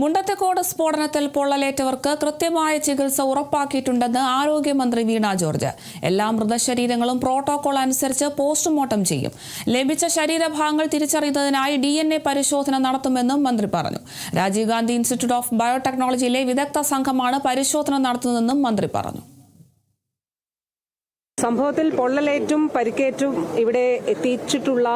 മുണ്ടത്തിക്കോട് സ്ഫോടനത്തിൽ പൊള്ളലേറ്റവർക്ക് കൃത്യമായ ചികിത്സ ഉറപ്പാക്കിയിട്ടുണ്ടെന്ന് ആരോഗ്യമന്ത്രി വീണ ജോർജ്. എല്ലാ മൃതശരീരങ്ങളും പ്രോട്ടോകോൾ അനുസരിച്ച് പോസ്റ്റ്മോർട്ടം ചെയ്യും. ലഭിച്ച ശരീരഭാഗങ്ങൾ തിരിച്ചറിയുന്നതിനായി DNA പരിശോധന നടത്തുമെന്നും മന്ത്രി പറഞ്ഞു. രാജീവ് ഗാന്ധി ഇൻസ്റ്റിറ്റ്യൂട്ട് ഓഫ് ബയോടെക്നോളജിയിലെ വിദഗ്ധ സംഘമാണ് പരിശോധന നടത്തുന്നതെന്നും മന്ത്രി പറഞ്ഞു. സംഭവത്തിൽ പൊള്ളലേറ്റും പരിക്കേറ്റും ഇവിടെ എത്തിച്ചിട്ടുള്ള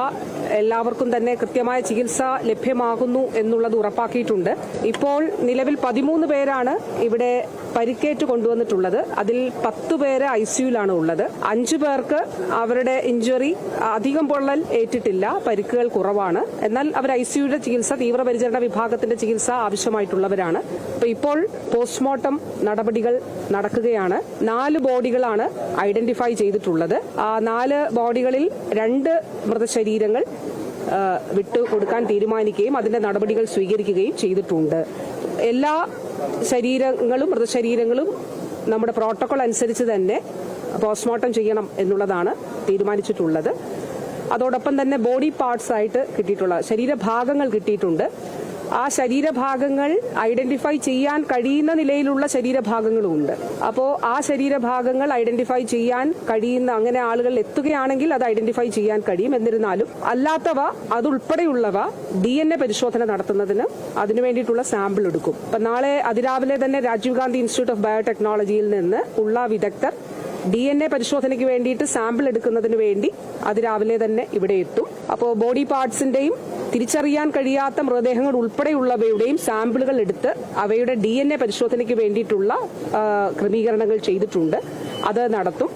എല്ലാവർക്കും തന്നെ കൃത്യമായ ചികിത്സ ലഭ്യമാകുന്നു എന്നുള്ളത് ഉറപ്പാക്കിയിട്ടുണ്ട്. ഇപ്പോൾ നിലവിൽ 13 പേരാണ് ഇവിടെ പരിക്കേറ്റ് കൊണ്ടുവന്നിട്ടുള്ളത്. അതിൽ 10 പേര് ICUവിലാണ് ഉള്ളത്. 5 പേർക്ക് അവരുടെ ഇഞ്ചുറി അധികം പൊള്ളൽ ഏറ്റിട്ടില്ല, പരിക്കുകൾ കുറവാണ്. എന്നാൽ അവർ ICUയുടെ ചികിത്സ, തീവ്രപരിചരണ വിഭാഗത്തിന്റെ ചികിത്സ ആവശ്യമായിട്ടുള്ളവരാണ്. ഇപ്പോൾ പോസ്റ്റ്മോർട്ടം നടപടികൾ നടക്കുകയാണ്. 4 ബോഡികളാണ് ഐഡന്റിഫൈ ചെയ്തിട്ടുള്ളത്. ആ 4 ബോഡികളിൽ 2 മൃതശരീരങ്ങൾ വിട്ടുകൊടുക്കാൻ തീരുമാനിക്കുകയും അതിന്റെ നടപടികൾ സ്വീകരിക്കുകയും ചെയ്തിട്ടുണ്ട്. എല്ലാ മൃതശരീരങ്ങളും നമ്മുടെ പ്രോട്ടോകോൾ അനുസരിച്ച് തന്നെ പോസ്റ്റ്മോർട്ടം ചെയ്യണം എന്നുള്ളതാണ് തീരുമാനിച്ചിട്ടുള്ളത്. അതോടൊപ്പം തന്നെ ബോഡി പാർട്സ് ആയിട്ട് കിട്ടിയിട്ടുള്ള ശരീരഭാഗങ്ങൾ കിട്ടിയിട്ടുണ്ട്. ആ ശരീരഭാഗങ്ങൾ ഐഡന്റിഫൈ ചെയ്യാൻ കഴിയുന്ന നിലയിലുള്ള ശരീരഭാഗങ്ങളും ഉണ്ട്. അപ്പോൾ ആ ശരീരഭാഗങ്ങൾ ഐഡന്റിഫൈ ചെയ്യാൻ കഴിയുന്ന അങ്ങനെ ആളുകൾ എത്തുകയാണെങ്കിൽ അത് ഐഡന്റിഫൈ ചെയ്യാൻ കഴിയും. എന്നിരുന്നാലും അല്ലാത്തവ അതുൾപ്പെടെയുള്ളവ DNA പരിശോധന നടത്തുന്നതിന് അതിനു വേണ്ടിയിട്ടുള്ള സാമ്പിൾ എടുക്കും. അപ്പൊ നാളെ അതിരാവിലെ തന്നെ രാജീവ് ഗാന്ധി ഇൻസ്റ്റിറ്റ്യൂട്ട് ഓഫ് ബയോടെക്നോളജിയിൽ നിന്ന് ഉള്ള വിദഗ്ധർ DNA പരിശോധനയ്ക്ക് വേണ്ടിയിട്ട് സാമ്പിൾ എടുക്കുന്നതിന് വേണ്ടി അതിരാവിലെ തന്നെ ഇവിടെ എത്തും. അപ്പോൾ ബോഡി പാർട്സിന്റെയും തിരിച്ചറിയാൻ കഴിയാത്ത മൃതദേഹങ്ങൾ ഉൾപ്പെടെയുള്ളവയുടെയും സാമ്പിളുകൾ എടുത്ത് അവയുടെ DNA പരിശോധനയ്ക്ക് വേണ്ടിയിട്ടുള്ള ക്രമീകരണങ്ങൾ ചെയ്തിട്ടുണ്ട്. അത് നടത്തും.